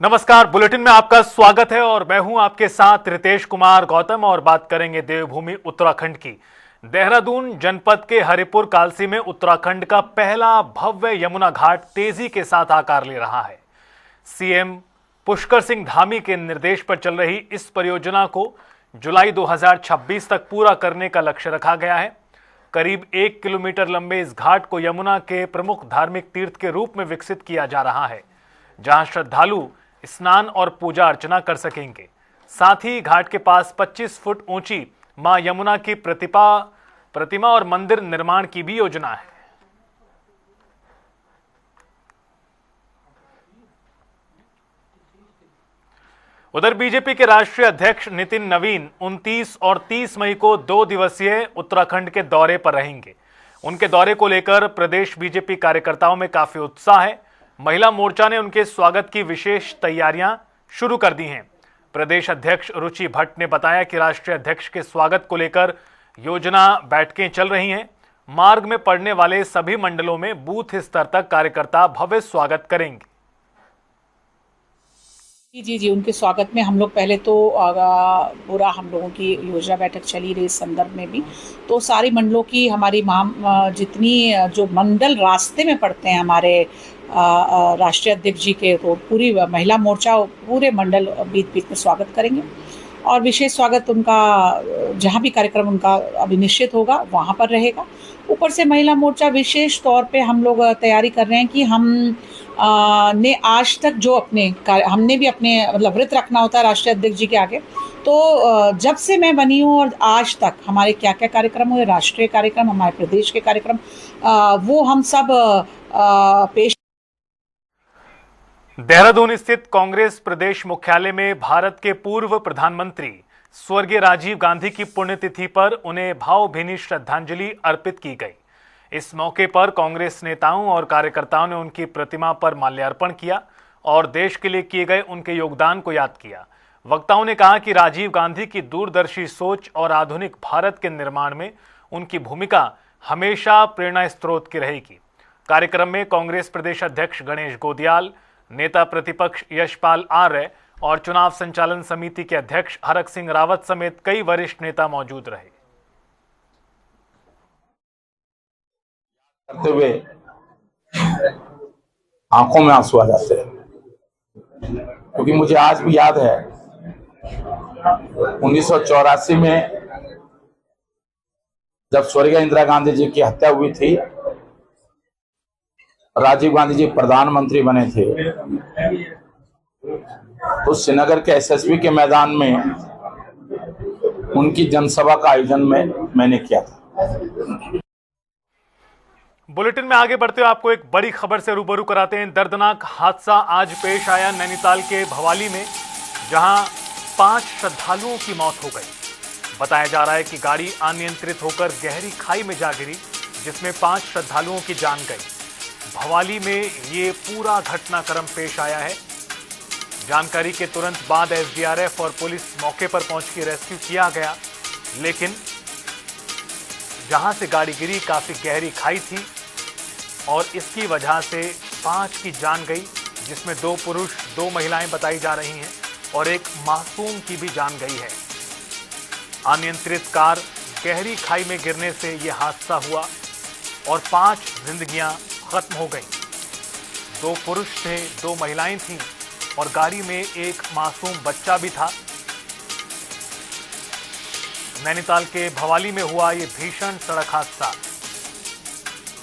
नमस्कार, बुलेटिन में आपका स्वागत है और मैं हूं आपके साथ रितेश कुमार गौतम और बात करेंगे देवभूमि उत्तराखंड की। देहरादून जनपद के हरिपुर कालसी में उत्तराखंड का पहला भव्य यमुना घाट तेजी के साथ आकार ले रहा है। सीएम पुष्कर सिंह धामी के निर्देश पर चल रही इस परियोजना को जुलाई 2026 तक पूरा करने का लक्ष्य रखा गया है। करीब 1 किलोमीटर लंबे इस घाट को यमुना के प्रमुख धार्मिक तीर्थ के रूप में विकसित किया जा रहा है, जहां श्रद्धालु स्नान और पूजा अर्चना कर सकेंगे। साथ ही घाट के पास 25 फुट ऊंची मां यमुना की प्रतिमा और मंदिर निर्माण की भी योजना है। उधर बीजेपी के राष्ट्रीय अध्यक्ष नितिन नवीन 29 और 30 मई को 2 दिवसीय उत्तराखंड के दौरे पर रहेंगे। उनके दौरे को लेकर प्रदेश बीजेपी कार्यकर्ताओं में काफी उत्साह है। महिला मोर्चा ने उनके स्वागत की विशेष तैयारियां शुरू कर दी हैं। प्रदेश अध्यक्ष रुचि भट्ट ने बताया कि राष्ट्रीय अध्यक्ष के स्वागत को लेकर योजना बैठकें चल रही हैं। मार्ग में पड़ने वाले सभी मंडलों में बूथ स्तर तक कार्यकर्ता भव्य स्वागत करेंगे। जी, उनके स्वागत में हम लोग पहले तो पूरा हम लोगों की योजना बैठक चली रही इस संदर्भ में भी, तो सारी मंडलों की हमारी जितनी जो मंडल रास्ते में पड़ते हैं हमारे राष्ट्रीय अध्यक्ष जी के, तो पूरी महिला मोर्चा पूरे मंडल बीच में स्वागत करेंगे और विशेष स्वागत उनका जहाँ भी कार्यक्रम उनका अभी निश्चित होगा वहाँ पर रहेगा। ऊपर से महिला मोर्चा विशेष तौर पे हम लोग तैयारी कर रहे हैं कि हम ने आज तक जो हमने भी अपने मतलब व्रत रखना होता है राष्ट्रीय अध्यक्ष जी के आगे, तो जब से मैं बनी हूँ और आज तक हमारे क्या क्या कार्यक्रम हुए, राष्ट्रीय कार्यक्रम, हमारे प्रदेश के कार्यक्रम, वो हम सब पेश। देहरादून स्थित कांग्रेस प्रदेश मुख्यालय में भारत के पूर्व प्रधानमंत्री स्वर्गीय राजीव गांधी की पुण्यतिथि पर उन्हें भावभीनी श्रद्धांजलि अर्पित की गई। इस मौके पर कांग्रेस नेताओं और कार्यकर्ताओं ने उनकी प्रतिमा पर माल्यार्पण किया और देश के लिए किए गए उनके योगदान को याद किया। वक्ताओं ने कहा कि राजीव गांधी की दूरदर्शी सोच और आधुनिक भारत के निर्माण में उनकी भूमिका हमेशा प्रेरणा स्रोत की रहेगी। कार्यक्रम में कांग्रेस प्रदेश अध्यक्ष गणेश गोदियाल, नेता प्रतिपक्ष यशपाल आर्य और चुनाव संचालन समिति के अध्यक्ष हरक सिंह रावत समेत कई वरिष्ठ नेता मौजूद रहे। करते हुए आंखों में आंसू आ जाते हैं, क्योंकि मुझे आज भी याद है 1984 में जब स्वर्गीय इंदिरा गांधी जी की हत्या हुई थी, राजीव गांधी जी प्रधानमंत्री बने थे, तो श्रीनगर के एसएसबी के मैदान में उनकी जनसभा का आयोजन मैंने किया था। बुलेटिन में आगे बढ़ते हुए आपको एक बड़ी खबर से रूबरू कराते हैं। दर्दनाक हादसा आज पेश आया नैनीताल के भवाली में, जहां 5 श्रद्धालुओं की मौत हो गई। बताया जा रहा है कि गाड़ी अनियंत्रित होकर गहरी खाई में जा गिरी, जिसमें 5 श्रद्धालुओं की जान गई। भवाली में ये पूरा घटनाक्रम पेश आया है। जानकारी के तुरंत बाद एसडीआरएफ और पुलिस मौके पर पहुंचकर रेस्क्यू किया गया, लेकिन जहां से गाड़ी गिरी काफी गहरी खाई थी और इसकी वजह से 5 की जान गई, जिसमें 2 पुरुष 2 महिलाएं बताई जा रही हैं और एक मासूम की भी जान गई है। अनियंत्रित कार गहरी खाई में गिरने से यह हादसा हुआ और 5 जिंदगियां खत्म हो गईं। 2 पुरुष थे, 2 महिलाएं थीं और गाड़ी में एक मासूम बच्चा भी था। नैनीताल के भवाली में हुआ ये भीषण सड़क हादसा।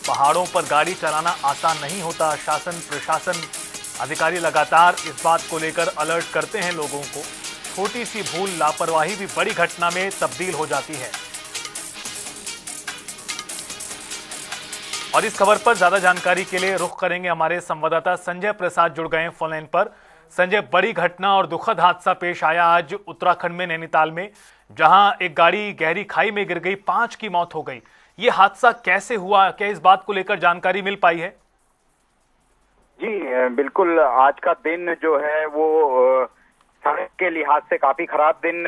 पहाड़ों पर गाड़ी चलाना आसान नहीं होता। शासन प्रशासन अधिकारी लगातार इस बात को लेकर अलर्ट करते हैं लोगों को। छोटी सी भूल, लापरवाही भी बड़ी घटना में तब्दील हो जाती है। और इस खबर पर ज्यादा जानकारी के लिए रुख करेंगे हमारे संवाददाता संजय प्रसाद, जुड़ गए फोन लाइन पर। संजय, बड़ी घटना और दुखद हादसा पेश आया आज उत्तराखंड में नैनीताल में, जहां एक गाड़ी गहरी खाई में गिर गई, 5 की मौत हो गई। ये हादसा कैसे हुआ, क्या इस बात को लेकर जानकारी मिल पाई है? जी बिल्कुल, आज का दिन जो है वो सड़क के लिहाज से काफी खराब दिन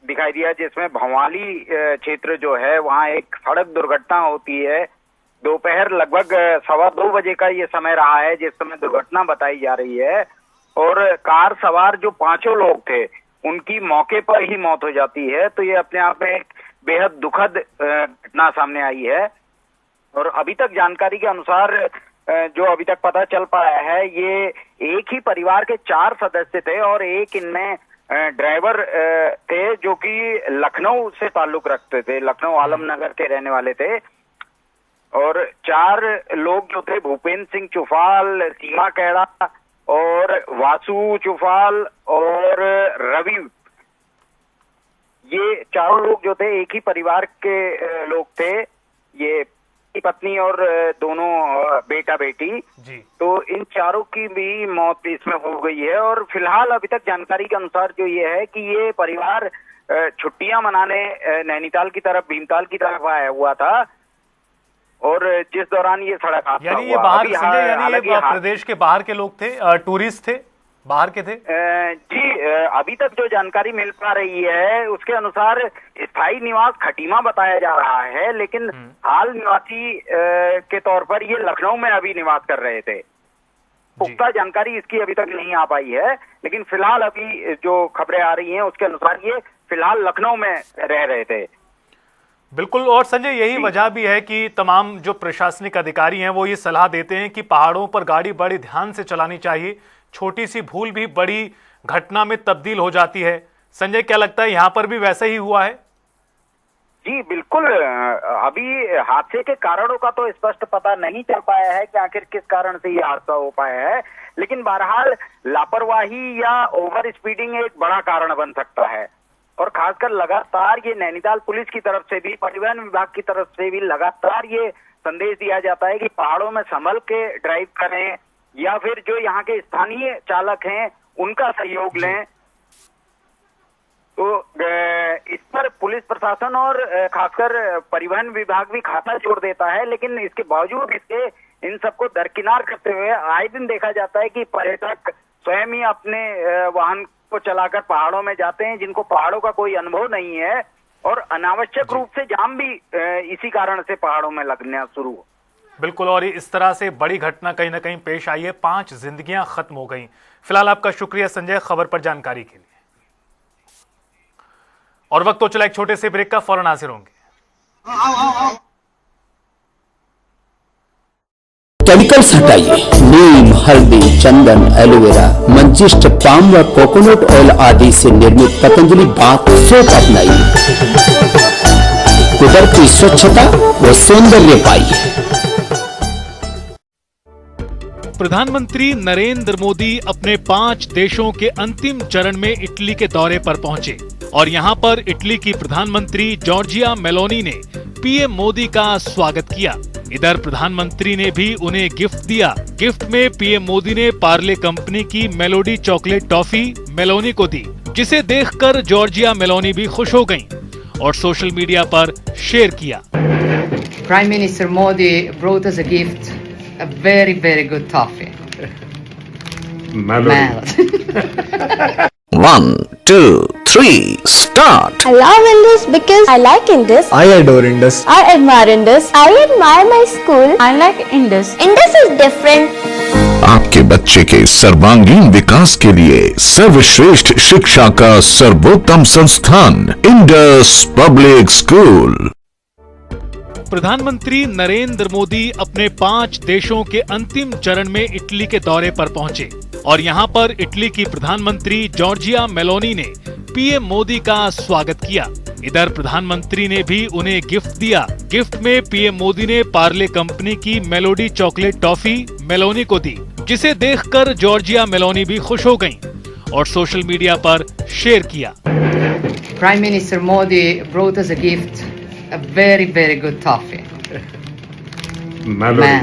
दिखाई दिया, जिसमें भवाली क्षेत्र जो है वहाँ एक सड़क दुर्घटना होती है। दोपहर लगभग 1:15 बजे का ये समय रहा है जिस समय दुर्घटना बताई जा रही है। और कार सवार जो 5 लोग थे उनकी मौके पर ही मौत हो जाती है। तो ये अपने आप में एक बेहद दुखद घटना सामने आई है। और अभी तक जानकारी के अनुसार जो अभी तक पता चल पाया है, ये एक ही परिवार के 4 सदस्य थे और एक इनमें ड्राइवर थे जो कि लखनऊ से ताल्लुक रखते थे, लखनऊ आलमनगर के रहने वाले थे। और 4 लोग जो थे, भूपेंद्र सिंह चुफाल, सीमा कैड़ा और वासु चुफाल और रवि, ये 4 लोग जो थे एक ही परिवार के लोग थे। ये पत्नी और दोनों बेटा बेटी जी। तो इन 4 की भी मौत इसमें हो गई है। और फिलहाल अभी तक जानकारी के अनुसार जो ये है कि ये परिवार छुट्टियां मनाने नैनीताल की तरफ, भीमताल की तरफ आया हुआ था और जिस दौरान ये सड़क हादसा यानी ये हुआ। बाहर अभी संजय, यानी ये हालांकि प्रदेश के बाहर के लोग थे, टूरिस्ट थे, बाहर के थे? जी, अभी तक जो जानकारी मिल पा रही है उसके अनुसार स्थायी निवास खटीमा बताया जा रहा है, लेकिन हाल निवासी के तौर पर ये लखनऊ में अभी निवास कर रहे थे। पुख्ता जानकारी इसकी अभी तक नहीं आ पाई है, लेकिन फिलहाल अभी जो खबरें आ रही हैं उसके अनुसार ये फिलहाल लखनऊ में रह रहे थे। बिल्कुल। और संजय, यही वजह भी है कि तमाम जो प्रशासनिक अधिकारी हैं वो ये सलाह देते हैं कि पहाड़ों पर गाड़ी बड़े ध्यान से चलानी चाहिए, छोटी सी भूल भी बड़ी घटना में तब्दील हो जाती है। संजय, क्या लगता है यहाँ पर भी वैसा ही हुआ है? जी बिल्कुल। अभी हादसे के कारणों का तो स्पष्ट पता नहीं चल पाया है कि आखिर किस कारण से ये हादसा हो पाया है, लेकिन बहरहाल लापरवाही या ओवर स्पीडिंग एक बड़ा कारण बन सकता है। और खासकर लगातार ये नैनीताल पुलिस की तरफ से भी, परिवहन विभाग की तरफ से भी लगातार ये संदेश दिया जाता है कि पहाड़ों में संभल के ड्राइव करें या फिर जो यहाँ के स्थानीय चालक हैं उनका सहयोग लें। तो इस पर पुलिस प्रशासन और खासकर परिवहन विभाग भी खाता जोड़ देता है, लेकिन इसके बावजूद इसके इन सबको दरकिनार करते हुए आए दिन देखा जाता है कि पर्यटक स्वयं ही अपने वाहन को चलाकर पहाड़ों में जाते हैं, जिनको पहाड़ों का कोई अनुभव नहीं है, और अनावश्यक रूप से जाम भी इसी कारण से पहाड़ों में लगना शुरू हो। बिल्कुल। और इस तरह से बड़ी घटना कहीं ना कहीं पेश आई है, 5 जिंदगियां खत्म हो गई। फिलहाल आपका शुक्रिया संजय, खबर पर जानकारी के लिए। और वक्त तो चला एक छोटे से ब्रेक का, फौरन हाजिर होंगे। केमिकल्स हटाइए, नीम, हल्दी, चंदन, एलोवेरा, मंजिष्ट, पाम व कोकोनट ऑयल आदि से निर्मित पतंजलि बाथ सोप अपनाइए। कुदरती स्वच्छता व सौंदर्य पाइए। प्रधानमंत्री नरेंद्र मोदी अपने 5 देशों के अंतिम चरण में इटली के दौरे पर पहुंचे और यहां पर इटली की प्रधानमंत्री जॉर्जिया मेलोनी ने पीएम मोदी का स्वागत किया। इधर प्रधानमंत्री ने भी उन्हें गिफ्ट दिया। गिफ्ट में पीएम मोदी ने पार्ले कंपनी की मेलोडी चॉकलेट टॉफी मेलोनी को दी, जिसे देखकर जॉर्जिया मेलोनी भी खुश हो गईं और सोशल मीडिया पर शेयर किया। Prime Minister Modi brought us a gift, a very, very good toffee. Melody. 1, 2, 3, start! I love Indus because I like Indus. I adore Indus. I admire Indus. I admire my school. I like Indus. Indus is different. आपके बच्चे के सर्वांगीण विकास के लिए सर्वश्रेष्ठ शिक्षा का सर्वोत्तम संस्थान इंडस पब्लिक स्कूल। प्रधानमंत्री नरेंद्र मोदी अपने 5 देशों के अंतिम चरण में इटली के दौरे पर पहुंचे और यहां पर इटली की प्रधानमंत्री जॉर्जिया मेलोनी ने पीएम मोदी का स्वागत किया। इधर प्रधानमंत्री ने भी उन्हें गिफ्ट दिया। गिफ्ट में पीएम मोदी ने पार्ले कंपनी की मेलोडी चॉकलेट टॉफी मेलोनी को दी, जिसे देखकर जॉर्जिया मेलोनी भी खुश हो गईं और सोशल मीडिया पर शेयर किया। Prime Minister Modi brought us a gift, a very, very good toffee. Melody.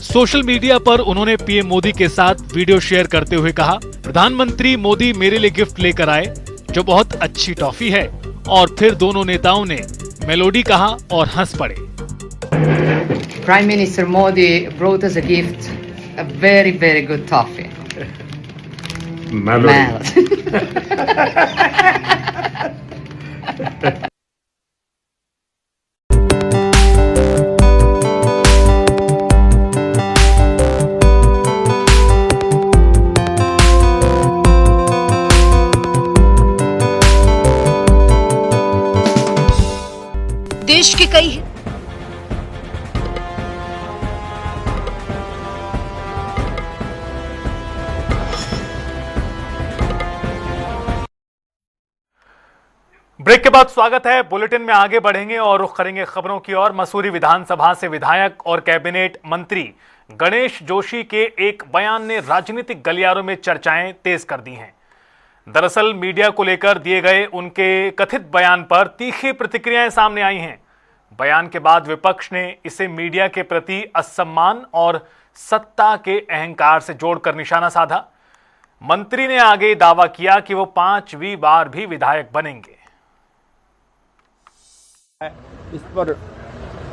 Social media पर उन्होंने पीएम मोदी के साथ वीडियो शेयर करते हुए कहा, प्रधानमंत्री मोदी मेरे लिए गिफ्ट लेकर आए जो बहुत अच्छी टॉफी है। और फिर दोनों नेताओं ने मेलोडी कहा और हंस पड़े। Prime Minister Modi brought us a gift, a very, very good toffee. Melody. की गई है। ब्रेक के बाद स्वागत है। बुलेटिन में आगे बढ़ेंगे और रुख करेंगे खबरों की ओर। मसूरी विधानसभा से विधायक और कैबिनेट मंत्री गणेश जोशी के एक बयान ने राजनीतिक गलियारों में चर्चाएं तेज कर दी हैं। दरअसल मीडिया को लेकर दिए गए उनके कथित बयान पर तीखी प्रतिक्रियाएं सामने आई हैं। बयान के बाद विपक्ष ने इसे मीडिया के प्रति असम्मान और सत्ता के अहंकार से जोड़कर निशाना साधा। मंत्री ने आगे दावा किया कि वो 5वीं बार भी विधायक बनेंगे। इस पर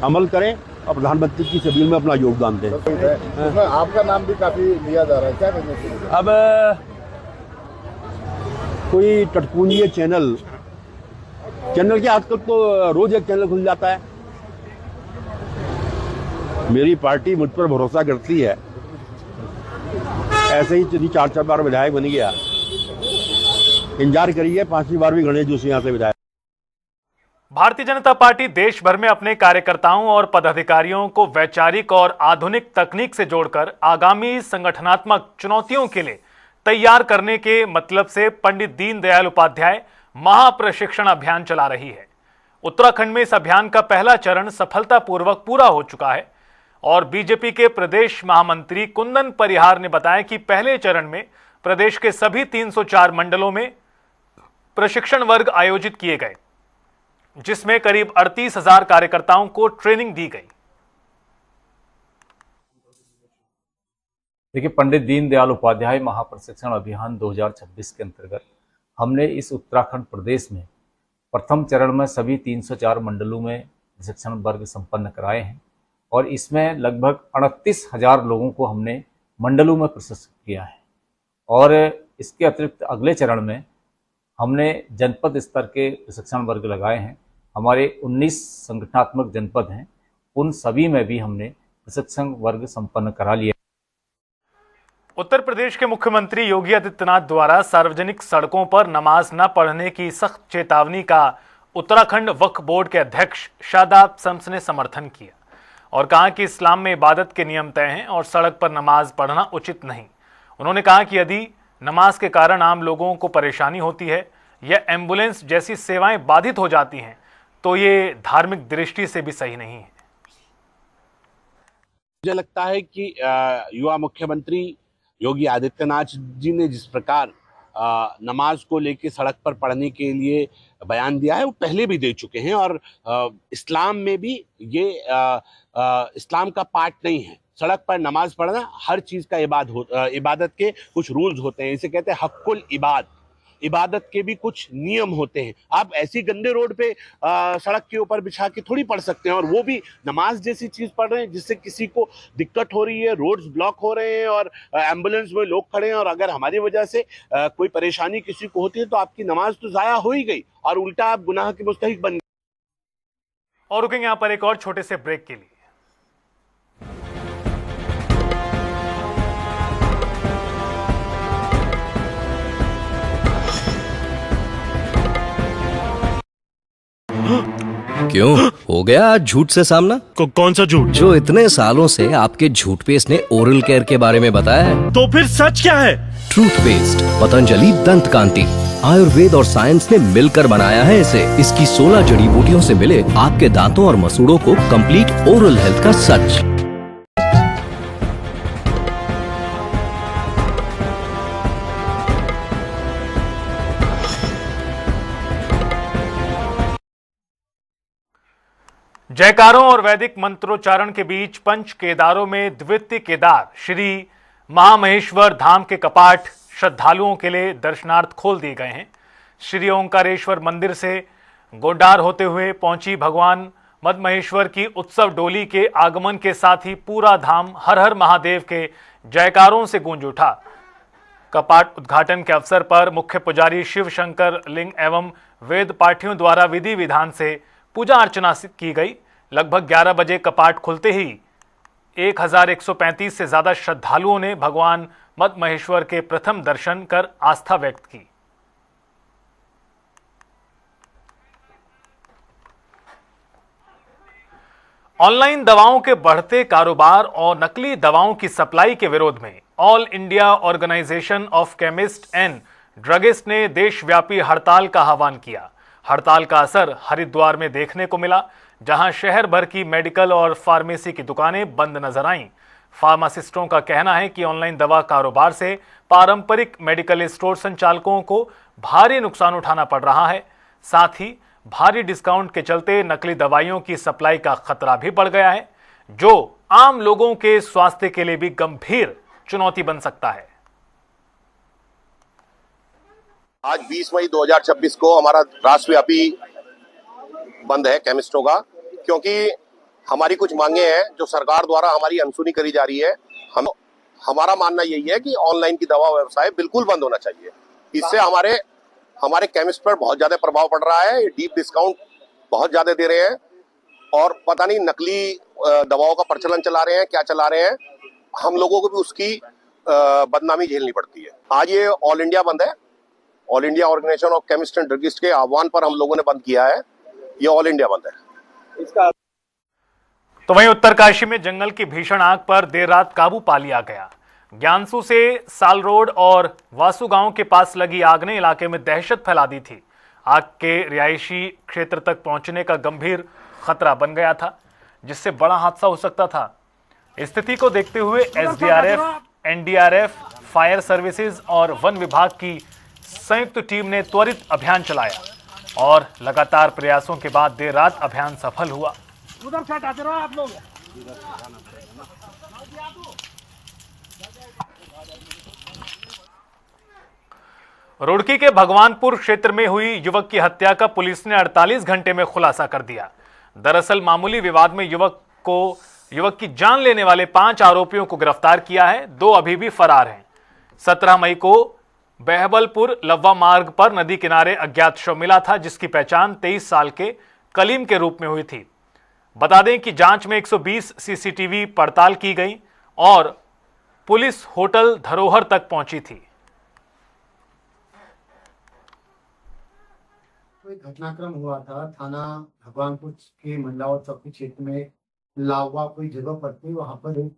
अमल करें और प्रधानमंत्री की छबील में अपना योगदान दें। उसमें आपका नाम भी काफी लिया जा रहा है, क्या कहना चाहिए? अब कोई टटपूंजी चैनल के आजकल तो रोज एक चैनल खुल जाता है। मेरी पार्टी मुझ पर भरोसा करती है, ऐसे ही यदि 4 बार विधायक बन गया, इंतजार करिए 5वीं बार भी गणेश जोशी यहाँ से विधायक। भारतीय जनता पार्टी देश भर में अपने कार्यकर्ताओं और पदाधिकारियों को वैचारिक और आधुनिक तकनीक से जोड़कर आगामी संगठनात्मक चुनौतियों के लिए तैयार करने के मतलब से पंडित दीनदयाल उपाध्याय महाप्रशिक्षण अभियान चला रही है। उत्तराखंड में इस अभियान का पहला चरण सफलतापूर्वक पूरा हो चुका है और बीजेपी के प्रदेश महामंत्री कुंदन परिहार ने बताया कि पहले चरण में प्रदेश के सभी 304 मंडलों में प्रशिक्षण वर्ग आयोजित किए गए, जिसमें करीब 38,000 कार्यकर्ताओं को ट्रेनिंग दी गई। देखिए, पंडित दीनदयाल उपाध्याय महाप्रशिक्षण अभियान 2026 के अंतर्गत हमने इस उत्तराखंड प्रदेश में प्रथम चरण में सभी 304 मंडलों में प्रशिक्षण वर्ग संपन्न कराए हैं और इसमें लगभग 38,000 लोगों को हमने मंडलों में प्रशिक्षित किया है। और इसके अतिरिक्त अगले चरण में हमने जनपद स्तर के प्रशिक्षण वर्ग लगाए हैं। हमारे 19 संगठनात्मक जनपद हैं, उन सभी में भी हमने प्रशिक्षण वर्ग संपन्न करा लिया। उत्तर प्रदेश के मुख्यमंत्री योगी आदित्यनाथ द्वारा सार्वजनिक सड़कों पर नमाज न पढ़ने की सख्त चेतावनी का उत्तराखंड वक्फ बोर्ड के अध्यक्ष शादाब शम्स ने समर्थन किया और कहा कि इस्लाम में इबादत के नियम तय हैं और सड़क पर नमाज पढ़ना उचित नहीं। उन्होंने कहा कि यदि नमाज के कारण आम लोगों को परेशानी होती है या एम्बुलेंस जैसी सेवाएं बाधित हो जाती हैं तो ये धार्मिक दृष्टि से भी सही नहीं है। मुझे लगता है कि युवा मुख्यमंत्री योगी आदित्यनाथ जी ने जिस प्रकार नमाज को लेकर सड़क पर पढ़ने के लिए बयान दिया है वो पहले भी दे चुके हैं और इस्लाम में भी ये इस्लाम का पार्ट नहीं है। सड़क पर नमाज पढ़ना हर चीज़ का इबादत के कुछ रूल्स होते हैं, इसे कहते हैं हक्कुल इबादत के भी कुछ नियम होते हैं। आप ऐसी गंदे रोड पे सड़क के ऊपर बिछा के थोड़ी पढ़ सकते हैं और वो भी नमाज जैसी चीज़ पढ़ रहे हैं जिससे किसी को दिक्कत हो रही है, रोड्स ब्लॉक हो रहे हैं और एम्बुलेंस में लोग खड़े हैं और अगर हमारी वजह से कोई परेशानी किसी को होती है तो आपकी नमाज तो ज़ाया हो ही गई और उल्टा आप गुनाह के मुस्तहिक बन गए। और रुकेंगे यहाँ पर एक और छोटे से ब्रेक के लिए। क्यों हो गया आज झूठ से सामना? कौन सा झूठ? जो इतने सालों से आपके झूठ पेस्ट ने ओरल केयर के बारे में बताया है। तो फिर सच क्या है? ट्रूथ पेस्ट पतंजलि दंत कांति, आयुर्वेद और साइंस ने मिलकर बनाया है इसे। इसकी 16 जड़ी बूटियों से मिले आपके दांतों और मसूड़ों को कंप्लीट ओरल हेल्थ का सच। जयकारों और वैदिक मंत्रोच्चारण के बीच पंच केदारों में द्वितीय केदार श्री महामहेश्वर धाम के कपाट श्रद्धालुओं के लिए दर्शनार्थ खोल दिए गए हैं। श्री ओंकारेश्वर मंदिर से गोंडार होते हुए पहुंची भगवान मदमहेश्वर की उत्सव डोली के आगमन के साथ ही पूरा धाम हर हर महादेव के जयकारों से गूंज उठा। कपाट उद्घाटन के अवसर पर मुख्य पुजारी शिव शंकर लिंग एवं वेद पाठियों द्वारा विधि विधान से पूजा अर्चना की गई। लगभग 11 बजे कपाट खुलते ही 1135 से ज्यादा श्रद्धालुओं ने भगवान मदमहेश्वर के प्रथम दर्शन कर आस्था व्यक्त की। ऑनलाइन दवाओं के बढ़ते कारोबार और नकली दवाओं की सप्लाई के विरोध में All India Organisation of Chemist and Druggist ने देशव्यापी हड़ताल का आह्वान किया। हड़ताल का असर हरिद्वार में देखने को मिला, जहां शहर भर की मेडिकल और फार्मेसी की दुकानें बंद नजर आईं। फार्मासिस्टों का कहना है कि ऑनलाइन दवा कारोबार से पारंपरिक मेडिकल स्टोर संचालकों को भारी नुकसान उठाना पड़ रहा है। साथ ही भारी डिस्काउंट के चलते नकली दवाइयों की सप्लाई का खतरा भी बढ़ गया है, जो आम लोगों के स्वास्थ्य के लिए भी गंभीर चुनौती बन सकता है। आज 20 मई 2026 को हमारा राष्ट्रव्यापी बंद है केमिस्टों का, क्योंकि हमारी कुछ मांगे हैं जो सरकार द्वारा हमारी अनसुनी करी जा रही है। हमारा मानना यही है कि ऑनलाइन की दवा व्यवसाय बिल्कुल बंद होना चाहिए। इससे हमारे केमिस्ट पर बहुत ज्यादा प्रभाव पड़ रहा है। ये डीप डिस्काउंट बहुत ज्यादा दे रहे हैं और पता नहीं नकली दवाओं का प्रचलन चला रहे हैं, क्या चला रहे हैं। हम लोगों को भी उसकी बदनामी झेलनी पड़ती है। आज ये ऑल इंडिया बंद है। All India Organisation of Chemist and Druggist के आह्वान पर हम लोगों ने बंद किया है। ये ऑल इंडिया बंद है। इसका तो वहीं उत्तरकाशी में जंगल की भीषण आग पर देर रात काबू पा लिया गया। ज्ञानसू से साल रोड और वासु गांव के पास लगी आग ने इलाके में दहशत फैला दी थी। आग के रिहायशी क्षेत्र तक पहुंचने का गंभीर खतरा बन गया था, जिससे बड़ा हादसा हो सकता था। स्थिति को देखते हुए एसडीआरएफ, एनडीआरएफ, फायर सर्विसेज और वन विभाग की संयुक्त टीम ने त्वरित अभियान चलाया और लगातार प्रयासों के बाद देर रात अभियान सफल हुआ। उधर से हटाते रहो आप लोग। रुड़की के भगवानपुर क्षेत्र में हुई युवक की हत्या का पुलिस ने 48 घंटे में खुलासा कर दिया। दरअसल मामूली विवाद में युवक की जान लेने वाले 5 आरोपियों को गिरफ्तार किया है। 2 अभी भी फरार हैं। 17 मई को बहबलपुर लव्वा मार्ग पर नदी किनारे अज्ञात शव मिला था, जिसकी पहचान 23 साल के कलीम के रूप में हुई थी। बता दें कि जांच में 120 सीसीटीवी पड़ताल की गई और पुलिस होटल धरोहर तक पहुंची थी। कोई घटनाक्रम हुआ था थाना भगवानपुर के मंडलावर चौकी क्षेत्र में लावा कोई जगह पर थी। वहां पर एक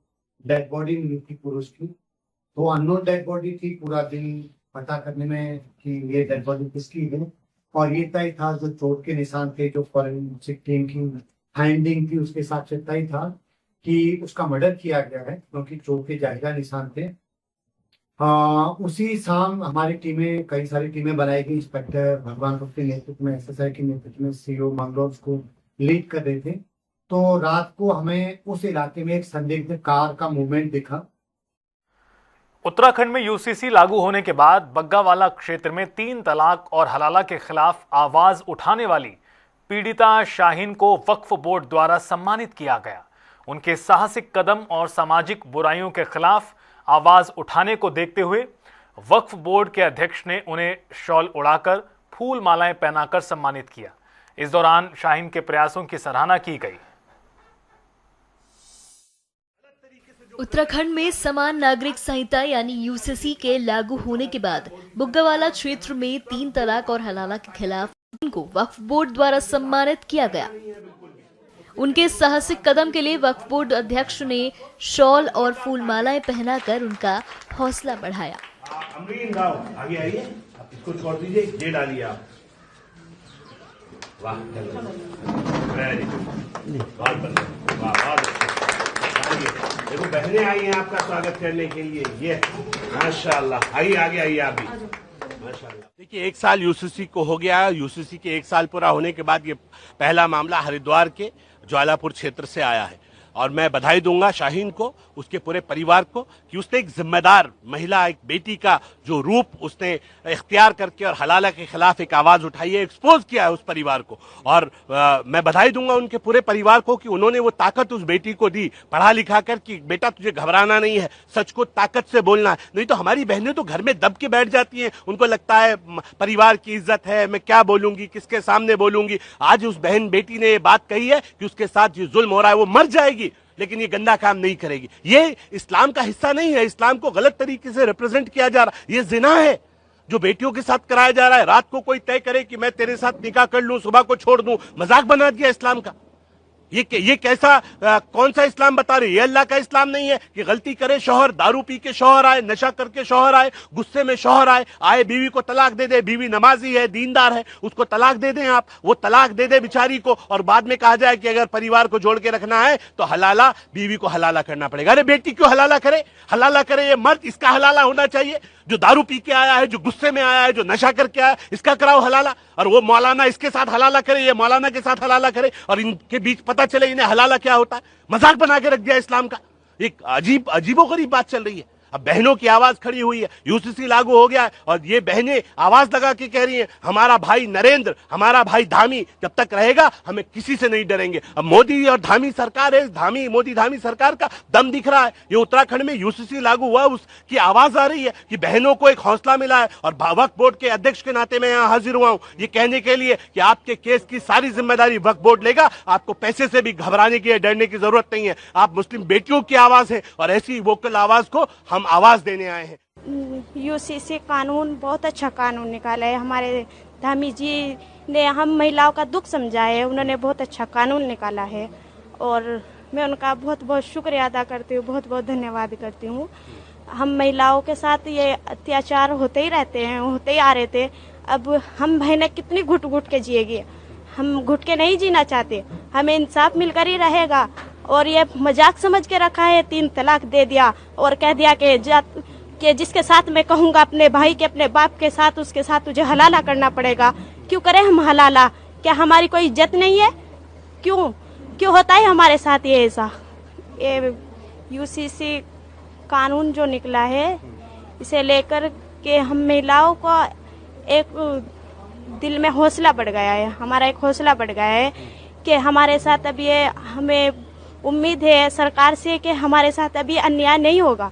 डेड बॉडी मिली थी पुरुष की। तो अननोन डेड बॉडी थी। पूरा दिन पता करने में कि ये डेड बॉडी किसकी है और ये तय था जो चोट के निशान थे, जो फॉरेंसिक टीम की फाइंडिंग थी उसके साथ से तय था कि उसका मर्डर किया गया है, क्योंकि चोट के जायजा निशान थे। उसी शाम हमारी टीमें, कई सारी टीमें बनाई गई। इंस्पेक्टर भगवानपुर के नेतृत्व में, एसएसआई के नेतृत्व में, सीओ मंगलोर को लीड कर रहे थे। तो रात को हमें उस इलाके में एक संदिग्ध कार का मूवमेंट दिखा। उत्तराखंड में यूसीसी लागू होने के बाद बग्गावाला क्षेत्र में 3 तलाक और हलाला के खिलाफ आवाज उठाने वाली पीड़िता शाहीन को वक्फ बोर्ड द्वारा सम्मानित किया गया। उनके साहसिक कदम और सामाजिक बुराइयों के खिलाफ आवाज उठाने को देखते हुए वक्फ बोर्ड के अध्यक्ष ने उन्हें शॉल उड़ाकर फूल मालाएं पहनाकर सम्मानित किया। इस दौरान शाहीन के प्रयासों की सराहना की गई। उत्तराखंड में समान नागरिक संहिता यानी यूसीसी के लागू होने के बाद बुग्गावाला क्षेत्र में 3 तलाक और हलाला के खिलाफ उनको वक्फ बोर्ड द्वारा सम्मानित किया गया। उनके साहसिक कदम के लिए वक्फ बोर्ड अध्यक्ष ने शॉल और फूल मालाएं पहनाकर उनका हौसला बढ़ाया। आगे आइए, आप इसको छोड़ दीजिए, ये डालिए आप। वाह, वेरी गुड, देखो बहनें आई हैं आपका स्वागत करने के लिए। ये माशाल्लाह, आइए आगे आइए आप भी। माशाल्लाह। देखिए 1 साल यूसीसी को हो गया। यूसीसी के 1 साल पूरा होने के बाद ये पहला मामला हरिद्वार के ज्वालापुर क्षेत्र से आया है और मैं बधाई दूंगा शाहीन को, उसके पूरे परिवार को कि उसने एक जिम्मेदार महिला, एक बेटी का जो रूप उसने इख्तियार करके और हलाला के खिलाफ एक आवाज उठाई है, एक्सपोज किया है उस परिवार को। और मैं बधाई दूंगा उनके पूरे परिवार को कि उन्होंने वो ताकत उस बेटी को दी, पढ़ा लिखा कर कि बेटा तुझे घबराना नहीं है, सच को ताकत से बोलना है। नहीं तो हमारी बहनें तो घर में दब के बैठ जाती हैं, उनको लगता है परिवार की इज्जत है, मैं क्या बोलूंगी, किसके सामने बोलूंगी। आज उस बहन बेटी ने ये बात कही है कि उसके साथ जो जुल्म हो रहा है वो मर जाएगी, लेकिन ये गंदा काम नहीं करेगी। ये इस्लाम का हिस्सा नहीं है, इस्लाम को गलत तरीके से रिप्रेजेंट किया जा रहा है। ये जिना है जो बेटियों के साथ कराया जा रहा है। रात को कोई तय करे कि मैं तेरे साथ निकाह कर लूं, सुबह को छोड़ दूं, मजाक बना दिया इस्लाम का। ये कैसा कौन सा इस्लाम बता रही है? ये अल्लाह का इस्लाम नहीं है कि गलती करे शौहर, दारू पी के शौहर आए, नशा करके शौहर आए, गुस्से में शौहर आए बीवी को तलाक दे दे, बीवी नमाजी है, दीनदार है, उसको तलाक दे दें आप, वो तलाक दे दे बेचारी को, और बाद में कहा जाए कि अगर परिवार को जोड़ के रखना है तो हलाला, बीवी को हलाला करना पड़ेगा। अरे बेटी क्यों हलाला करे? हलाला करे ये मर्द, इसका हलाला होना चाहिए। जो दारू पी के आया है, जो गुस्से में आया है, जो नशा करके आया, इसका कराओ हलाला। और वो मौलाना इसके साथ हलाला करे, ये मौलाना के साथ हलाला करे, और इनके बीच पता चले इन्हें हलाला क्या होता है। मजाक बना के रख दिया इस्लाम का। एक अजीबोगरीब बात चल रही है। अब बहनों की आवाज खड़ी हुई है, यूसीसी लागू हो गया है, और ये बहनें आवाज लगा के कह रही हैं हमारा भाई नरेंद्र, हमारा भाई धामी जब तक रहेगा हमें किसी से नहीं डरेंगे। अब मोदी और धामी सरकार है, मोदी धामी सरकार का दम दिख रहा है। ये उत्तराखंड में यूसीसी लागू हुआ, उसकी आवाज आ रही है कि बहनों को एक हौसला मिला है। और वक्फ बोर्ड के अध्यक्ष के नाते मैं यहाँ हाजिर हुआ हूँ ये कहने के लिए कि आपके केस की सारी जिम्मेदारी वक्फ बोर्ड लेगा। आपको पैसे से भी घबराने की, डरने की जरूरत नहीं है। आप मुस्लिम बेटियों की आवाज है, और ऐसी वोकल आवाज को हम आवाज देने आए हैं। यूसीसी कानून बहुत अच्छा कानून निकाला है। हमारे धामी जी ने हम महिलाओं का दुख समझा है, उन्होंने बहुत अच्छा कानून निकाला है, और मैं उनका बहुत बहुत शुक्रिया अदा करती हूँ, बहुत बहुत धन्यवाद करती हूँ। हम महिलाओं के साथ ये अत्याचार होते ही रहते हैं, होते ही आ रहे थे। अब हम बहनें कितनी घुट घुट के जिएगी? हम घुट के नहीं जीना चाहते, हमें इंसाफ मिलकर ही रहेगा। और ये मजाक समझ के रखा है, 3 तलाक दे दिया और कह दिया कि जिसके साथ मैं कहूँगा अपने भाई के, अपने बाप के साथ, उसके साथ तुझे हलाला करना पड़ेगा। क्यों करें हम हलाला? क्या हमारी कोई इज्जत नहीं है? क्यों होता है हमारे साथ ये ऐसा? ये यूसीसी कानून जो निकला है, इसे लेकर के हम महिलाओं को एक दिल में हौसला बढ़ गया है, हमारा एक हौसला बढ़ गया है कि हमारे साथ अब ये, हमें उम्मीद है सरकार से कि हमारे साथ अभी अन्याय नहीं होगा।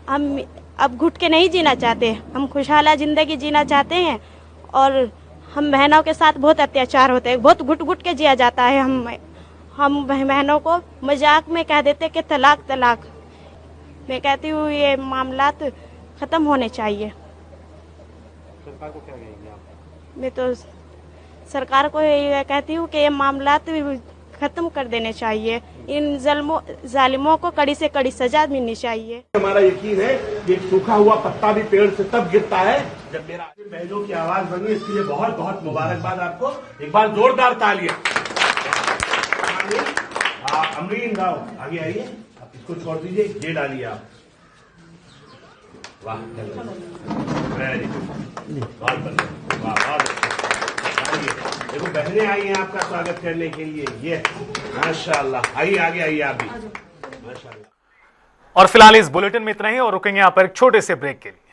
हम अब घुट के नहीं जीना चाहते, हम खुशहाल जिंदगी जीना चाहते हैं। और हम बहनों के साथ बहुत अत्याचार होते हैं, बहुत घुट घुट के जिया जाता है। हम बहनों को मजाक में कह देते कि तलाक तलाक। मैं कहती हूँ ये मामला खत्म होने चाहिए। सरकार को क्या कहेंगे आप? मैं तो सरकार को ये कहती हूँ कि ये मामला खत्म कर देने चाहिए, इन जालिमों को कड़ी से कड़ी सजा मिलनी चाहिए। हमारा यकीन है कि एक सूखा हुआ पत्ता भी पेड़ से तब गिरता है जब मेरा बहनों की आवाज बनी। इसके लिए बहुत बहुत मुबारकबाद आपको। एक बार जोरदार तालियां। अमरीन राव आगे आइए, आप इसको छोड़ दीजिए, ये डालिए आप। वाह, वेरी गुड, बहुत बढ़िया, वाह। देखो बहनें आई हैं आपका स्वागत करने के लिए, ये माशाल्लाह। आइए आगे आइए आप भी, माशाल्लाह। और फिलहाल इस बुलेटिन में इतना ही, और रुकेंगे यहाँ पर एक छोटे से ब्रेक के लिए।